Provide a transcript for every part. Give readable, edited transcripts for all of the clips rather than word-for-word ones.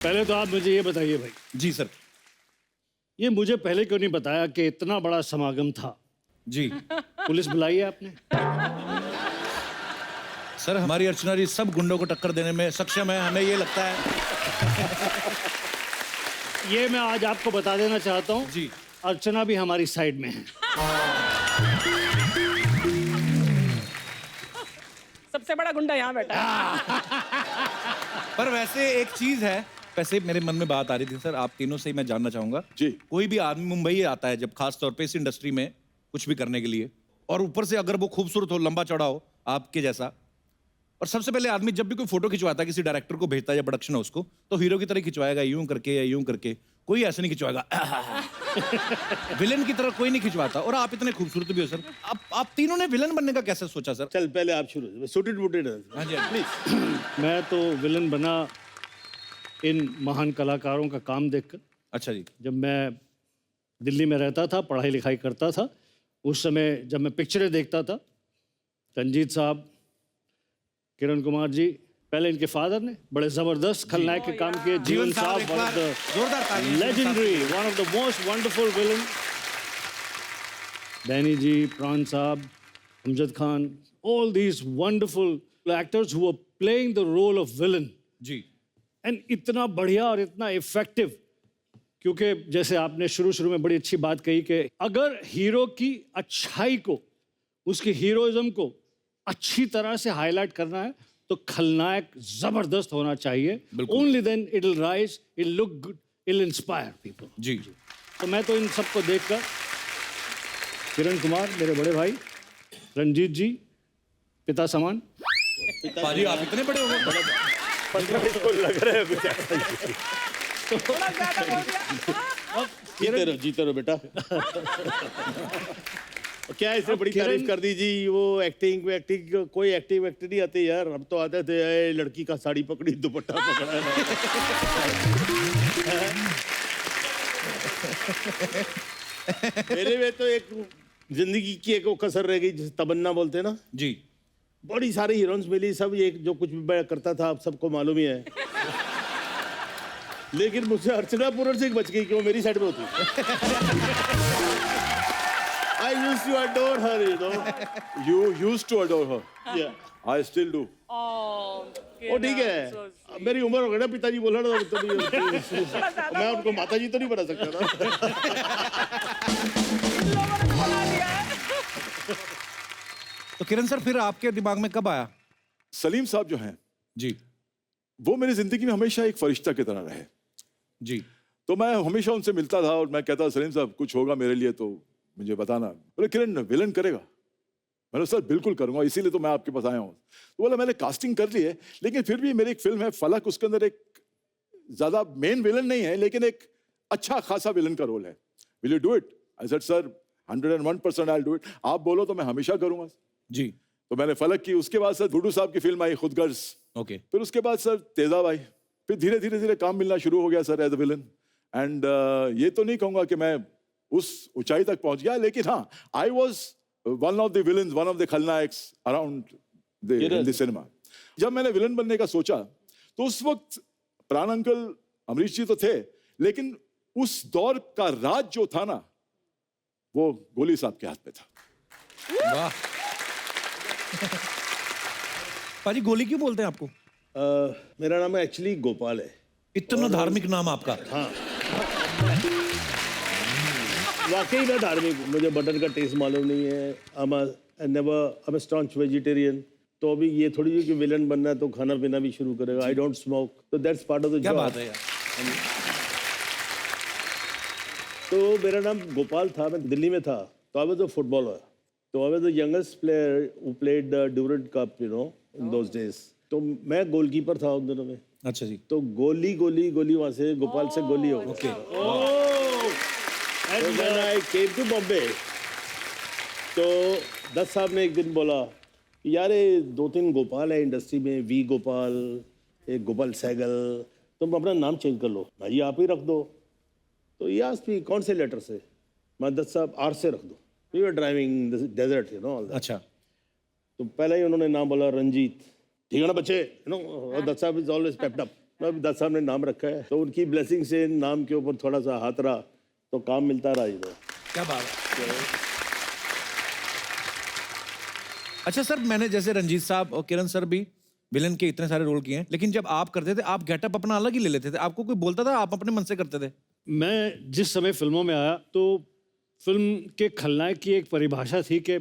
पहले तो आप मुझे ये बताइए भाई, जी सर। ये मुझे पहले क्यों नहीं बताया कि इतना बड़ा समागम था? जी पुलिस बुलाई है आपने? सर, हमारी अर्चना जी सब गुंडों को टक्कर देने में सक्षम है, हमें ये लगता है। ये मैं आज आपको बता देना चाहता हूँ जी। अर्चना भी हमारी साइड में है। सबसे बड़ा गुंडा यहाँ बैठा है। पर वैसे एक चीज है, वैसे मेरे मन में बात आ रही थी सर, आप तीनों से ही मैं जानना चाहूंगा जी। कोई भी आदमी मुंबई आता है जब, खास तौर पे इस इंडस्ट्री में कुछ भी करने के लिए, और ऊपर से अगर वो खूबसूरत हो, लंबा चौड़ा हो आपके जैसा, और सबसे पहले आदमी जब भी कोई फोटो खिंचवाता है, किसी डायरेक्टर को भेजता है या प्रोडक्शन हाउस को, तो हीरो की तरह खिंचवाएगा, यूं करके या यूं करके, कोई ऐसे नहीं खिंचवाएगा। विलन की तरह कोई नहीं खिंचवाता, और आप इतने खूबसूरत भी हो सर। आप तीनों ने विलन बनने का कैसे सोचा सर? चल पहले आप शुरू, सूटेड वुटेड। हाँ जी प्लीज। मैं तो विलन बना इन महान कलाकारों का काम देखकर। अच्छा जी। जब मैं दिल्ली में रहता था, पढ़ाई लिखाई करता था, उस समय जब मैं पिक्चरें देखता था, रंजीत साहब, किरण कुमार जी, पहले इनके फादर ने बड़े जबरदस्त खलनायक के काम किए। जीवन साहब, one of the legendary, one of the most wonderful villain. Danny ji, Pran साहब, Amjad Khan, all these wonderful actors who were playing the role of villain. जी। एंड इतना बढ़िया और इतना इफेक्टिव, क्योंकि जैसे आपने शुरू में बड़ी अच्छी बात कही कि अगर हीरो की अच्छाई को, उसकी हीरोइज्म को अच्छी तरह से हाईलाइट करना है तो खलनायक जबरदस्त होना चाहिए। Only then it will rise, it look good, it will inspire people. जी। तो मैं तो इन सबको देखकर, किरण कुमार मेरे बड़े भाई, रंजीत जी पिता समान, पाजी आप इतने बड़े हो गए। लग रहा है बेटा। थोड़ा ज्यादा बोल दिया। जीते रहो बेटा। क्या इसने बड़ी किरण- तारीफ कर दी जी। वो एक्टिंग कोई एक्टिंग नहीं आती यार। हम तो आते थे, "ए, लड़की का साड़ी पकड़ी, दुपट्टा पकड़ा है।" मेरे में तो एक जिंदगी की एक वो कसर रह गई, जिसे तमन्ना बोलते हैं ना। जी। बड़ी सारी हीरोइंस मिली, सब ये जो कुछ भी मैं करता था आप सबको मालूम ही है। लेकिन मुझसे अर्चना पूरन सिंह बच गई कि वो मेरी साइड में होती। I used to adore her, you know. You used to adore her. Yeah. I still do. वो ठीक है, अब मेरी उम्र हो गई ना, पिताजी बोला ना तो मैं उनको माता जी तो नहीं बना सकता ना। तो किरण सर, फिर आपके दिमाग में कब आया? सलीम साहब जो हैं, जी। वो मेरी जिंदगी में हमेशा एक फरिश्ता की तरह रहे। जी। तो मैं हमेशा उनसे मिलता था और मैं कहता, सलीम साहब कुछ होगा मेरे लिए तो मुझे बताना। बोले किरण विलन करेगा? मैंने सर बिल्कुल करूंगा, इसीलिए तो मैं आपके पास आया हूँ। तो बोला मैंने कास्टिंग कर ली है, लेकिन फिर भी मेरी एक फिल्म है फलक, उसके अंदर एक ज्यादा मेन विलन नहीं है, लेकिन एक अच्छा खासा विलन का रोल है। Will you do it? I said sir 101% I will do it. आप बोलो तो मैं हमेशा करूंगा। जी। तो मैंने फलक की, उसके बाद सर गुड्डू साहब की फिल्म आई खुदगर्ज, ओके। फिर उसके बाद सर तेजाब आई, फिर धीरे धीरे काम मिलना शुरू हो गया sir as a villain. And ये तो नहीं कहूंगा कि मैं उस ऊंचाई तक पहुंच गया, लेकिन हाँ, I was one of the villains, one of the खलनायक्स अराउंड द सिनेमा। जब मैंने विलन बनने का सोचा तो उस वक्त प्राण अंकल, अमरीश जी तो थे, लेकिन उस दौर का राज जो था ना, वो गोली साहब के हाथ में था। वाह। पाजी गोली क्यों बोलते हैं आपको? मेरा नाम एक्चुअली गोपाल है। इतना धार्मिक नाम आपका? हाँ, वाकई में धार्मिक। मुझे बटन का टेस्ट मालूम नहीं है। I'm a staunch vegetarian। तो अभी ये थोड़ी है कि विलन बनना है तो खाना पीना भी शुरू करेगा। I don't smoke, तो that's part of the job। क्या बात है यार। तो मेरा नाम गोपाल था, मैं दिल्ली में था, तो I was a footballer। तो I was the youngest player who played the Durand Cup, you know, in those days। तो मैं गोलकीपर था उन दिनों में। अच्छा जी। तो गोली वहां से गोपाल से गोली हो गई। And when I came to Bombay, तो दत्त साहब ने एक दिन बोला, यार ये 2-3 गोपाल है इंडस्ट्री में, वी गोपाल, एक गोपाल सहगल, तुम अपना नाम चेंज कर लो, भाई आप ही रख दो। तो ये आस्क कौन से लेटर से? मैं दत्त साहब आर से रख दो। We were driving desert, you know. अच्छा। तो पहले ही उन्होंने नाम बोला रंजीत। ठीक है ना बच्चे, यू नो, दत्त साहब इज ऑलवेज पेप्ड अप। अब दत्त साहब ने नाम रखा है तो उनकी ब्लेसिंग से नाम के ऊपर थोड़ा सा हाथ रहा तो काम मिलता रहा इधर। क्या बात है। अच्छा सर, मैंने जैसे रंजीत साहब और किरण सर भी विलन के इतने सारे रोल किए हैं, लेकिन जब आप करते थे आप गेटअप अपना अलग ही ले लेते थे, आपको कोई बोलता था, आप अपने मन से करते थे? मैं जिस समय फिल्मों में आया तो फिल्म के खलनायक की एक परिभाषा थी कि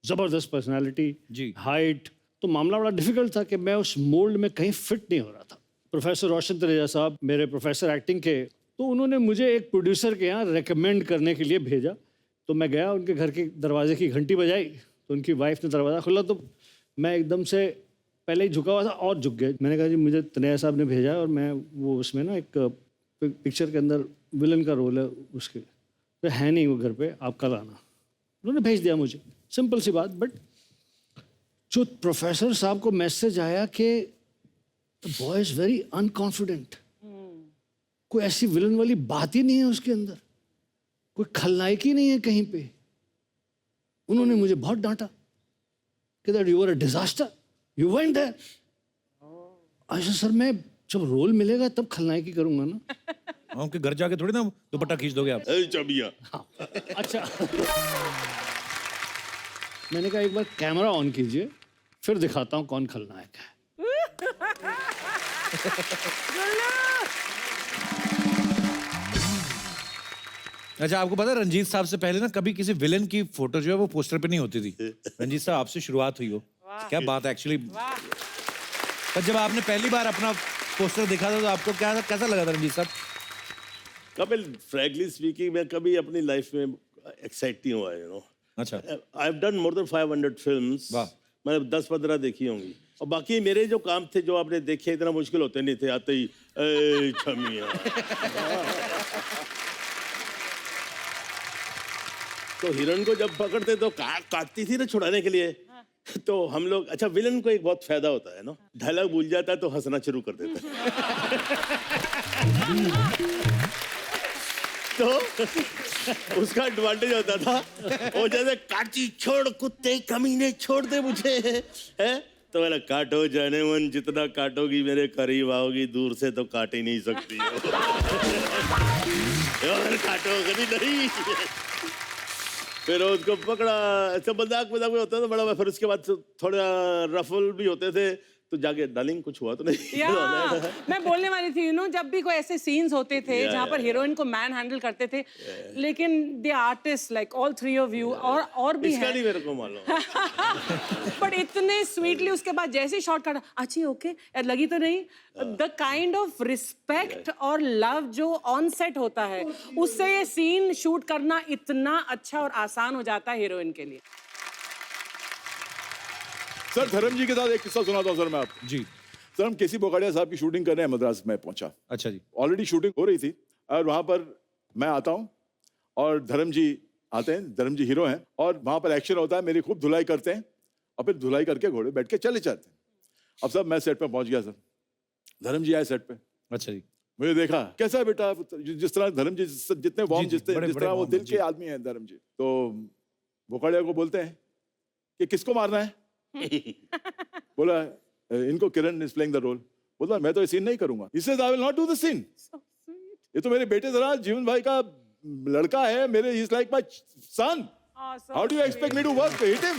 ज़बरदस्त पर्सनालिटी, जी। हाइट, तो मामला बड़ा डिफिकल्ट था कि मैं उस मोल्ड में कहीं फिट नहीं हो रहा था। प्रोफेसर रोशन तनेजा साहब मेरे प्रोफेसर एक्टिंग के, तो उन्होंने मुझे एक प्रोड्यूसर के यहाँ रेकमेंड करने के लिए भेजा। तो मैं गया, उनके घर के दरवाजे की घंटी बजाई तो उनकी वाइफ ने दरवाज़ा खोला तो मैं एकदम से पहले ही झुका हुआ था और झुक गया। मैंने कहा जी मुझे तनेजा साहब ने भेजा और मैं वो उसमें ना एक पिक्चर के अंदर विलन का रोल है उसके, तो है नहीं वो घर पे, आप कल आना। उन्होंने भेज दिया मुझे, सिंपल सी बात। बट जो प्रोफेसर साहब को मैसेज आया कि the boy is very unconfident, कोई ऐसी विलन वाली बात ही नहीं है उसके अंदर, कोई खलनायक ही नहीं है कहीं पे। उन्होंने मुझे बहुत डांटा कि that you are a disaster, you went there. अच्छा सर, मैं जब रोल मिलेगा तब खलनायकी करूंगा ना। उनके घर जाके थोड़ी ना दुपट्टा खींच दोगे आप? चबिया अच्छा मैंने कहा एक बार कैमरा ऑन कीजिए फिर दिखाता हूं कौन खलनायक है। अच्छा, आपको पता है रंजीत साहब से पहले ना कभी किसी विलन की फोटो जो है वो पोस्टर पे नहीं होती थी। रंजीत साहब आपसे शुरुआत हुई हो, क्या बात है एक्चुअली। पर जब आपने पहली बार अपना पोस्टर देखा था तो आपको क्या कैसा लगा था रंजीत साहब? कपिल, फ्रैंकली स्पीकिंग, मैं कभी अपनी लाइफ में एक्साइट नहीं हुआ, यू नो। अच्छा, I have done more than 500 films. वाह। मैंने 10-15 देखी होंगी, और बाकी मेरे जो काम थे जो आपने देखे इतना मुश्किल होते नहीं थे, आते ही ए छमिया। तो हिरण को जब पकड़ते तो काटती थी ना छुड़ाने के लिए। तो हम लोग, अच्छा विलन को एक बहुत फायदा होता है ना, डायलॉग भूल जाता है तो हंसना शुरू कर देता है। तो उसका एडवांटेज होता था, वो जैसे काची छोड़ कुत्ते कमीने छोड़ दे मुझे, है तो मैंने काटो जाने मन, जितना काटोगी मेरे करीब आओगी, दूर से तो काट ही नहीं सकती हो। और काटो कभी नहीं। फिर उसको पकड़ा, ऐसा मजाक में होता था बड़ा। फिर उसके बाद थोड़ा रफल भी होते थे, तो जाके डार्लिंग कुछ हुआ तो नहीं। मैं बोलने वाली थी, जब भी कोई ऐसे सीन्स होते थे जहाँ पर हीरोइन को मैन हैंडल करते थे, लेकिन the artist like all three of you और भी इसका है, नहीं मेरे को मालूम। बट इतने स्वीटली उसके बाद जैसे शॉट काटा, अच्छी ओके लगी तो नहीं, द काइंड ऑफ रिस्पेक्ट और लव जो ऑन सेट होता है, उससे ये सीन शूट करना इतना अच्छा और आसान हो जाता है हीरोइन के लिए। सर धर्म जी के साथ एक किस्सा सुनाता हूँ सर मैं आपको। जी। सर हम केसी बोकाडिया साहब की शूटिंग कर रहे हैं, मद्रास में पहुंचा। अच्छा जी। ऑलरेडी शूटिंग हो रही थी और वहां पर मैं आता हूं और धर्म जी आते हैं। धर्म जी हीरो हैं और वहां पर एक्शन होता है, मेरी खूब धुलाई करते हैं और फिर धुलाई करके घोड़े बैठ के चले जाते हैं। अब सब मैं सेट पे पहुंच गया सर, धर्म जी आए सेट पे। अच्छा जी। मुझे देखा, कैसा है बेटा? जिस तरह धर्म जी जितने वार्म, जिस तरह वो दिल के आदमी हैं धर्म जी। तो बोकाडिया को बोलते हैं कि किसको मारना है? बोला इनको, किरण इज प्लेइंग द रोल। बोला मैं तो ये सीन नहीं करूंगा। He says I will not do the scene. ये तो मेरे बेटे जरा जीवन भाई का लड़का है, मेरे he is like my son. How do you expect me to work? Hit him.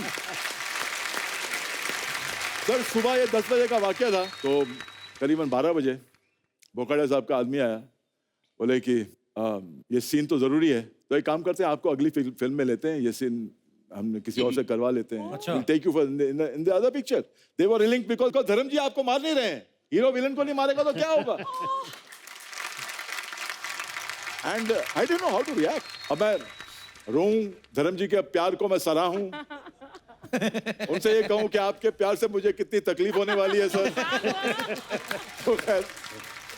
Sir सुबह ये 10 बजे का वाकया था, तो करीबन 12 बजे बोकाडिया साहब का आदमी आया, बोले कि ये सीन तो जरूरी है, तो एक काम करते हैं आपको अगली फिल्म में लेते हैं, ये सीन हम किसी और से करवा लेते हैं। अच्छा। We'll take you for in the other picture. They were willing because धर्म जी आपको मार नहीं रहे हैं, हीरो विलन को नहीं मारेगा तो क्या होगा? And I didn't know how to react. अब मैं रोऊं, धर्म जी के प्यार को मैं सराहूं, उनसे ये कहूं कि आपके प्यार से मुझे कितनी तकलीफ होने वाली है सर। तो खैर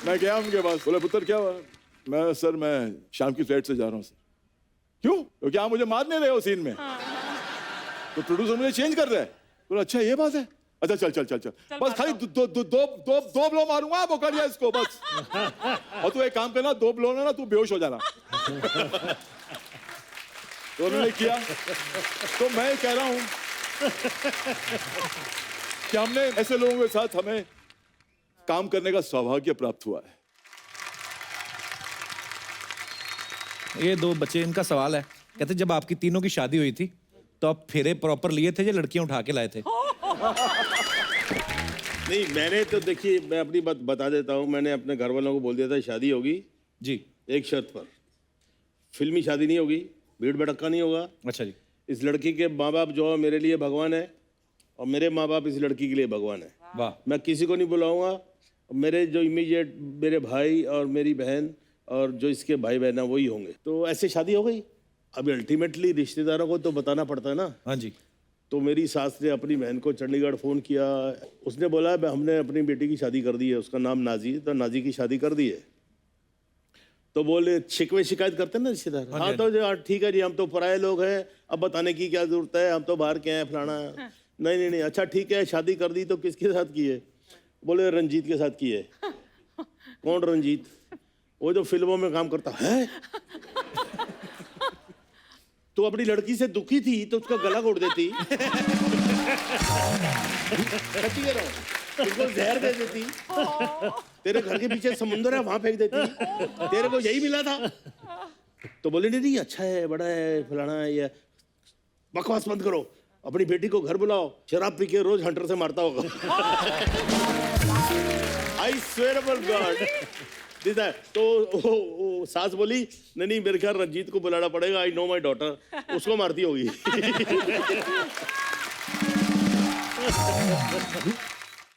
मैं गया उनके पास, बोले पुत्र क्या हुआ? मैं शाम की फ्लाइट से जा रहा हूँ सर। क्यों? क्योंकि आप मुझे मार नहीं रहे हो सीन में, तो प्रोड्यूसर मुझे चेंज कर रहा है। बोला अच्छा ये बात है, अच्छा चल बस खाली दो ब्लो मारूंगा बोकाडिया इसको बस। और तू एक काम करना, 2 ब्लो ना तू बेहोश हो जाना। तो उन्होंने किया। तो मैं कह रहा हूं कि हमने ऐसे लोगों के साथ हमें काम करने का सौभाग्य प्राप्त हुआ है। ये दो बच्चे, इनका सवाल है, कहते जब आपकी तीनों की शादी हुई थी तो आप फेरे प्रॉपर लिए थे या लड़कियां उठा के लाए थे? नहीं, मैंने तो देखिए, मैं अपनी बात बता देता हूँ। मैंने अपने घर वालों को बोल दिया था शादी होगी जी। एक शर्त पर, फिल्मी शादी नहीं होगी, भीड़ भड़क्का नहीं होगा। अच्छा जी। इस लड़की के माँ बाप जो है मेरे लिए भगवान है और मेरे माँ बाप इस लड़की के लिए भगवान है। वाह। मैं किसी को नहीं बुलाऊंगा। मेरे जो इमीडिएट मेरे भाई और मेरी बहन और जो इसके भाई बहन है वही होंगे। तो ऐसे शादी हो गई। अभी अल्टीमेटली रिश्तेदारों को तो बताना पड़ता है ना। हाँ जी। तो मेरी सास ने अपनी बहन को चंडीगढ़ फ़ोन किया। उसने बोला हमने अपनी बेटी की शादी कर दी है, उसका नाम नाजी, तो नाजी की शादी कर दी है। तो बोले शिकवे शिकायत करते हैं ना रिश्तेदार। हाँ तो ठीक है जी, हम तो पराये लोग हैं, अब बताने की क्या जरूरत है, हम तो बाहर के हैं फलाना। नहीं नहीं नहीं, अच्छा ठीक है, शादी कर दी तो किसके साथ की है? बोले रंजीत के साथ की है। कौन रंजीत? वो जो फिल्मों में काम करता है। तो अपनी लड़की से दुखी थी तो उसका गला घोट देती, उसको जहर दे देती, तेरे घर के पीछे समुंदर है वहां फेंक देती, तेरे को यही मिला था। तो बोले नहीं नहीं अच्छा है, बड़ा है, फलाना है, ये बकवास बंद करो, अपनी बेटी को घर बुलाओ, शराब पी के रोज हंटर से मारता होगा। I swear upon God. तो सास बोली नहीं नहीं, मेरे ख्याल रंजीत को बुलाना पड़ेगा, आई नो माई डॉटर, उसको मारती होगी।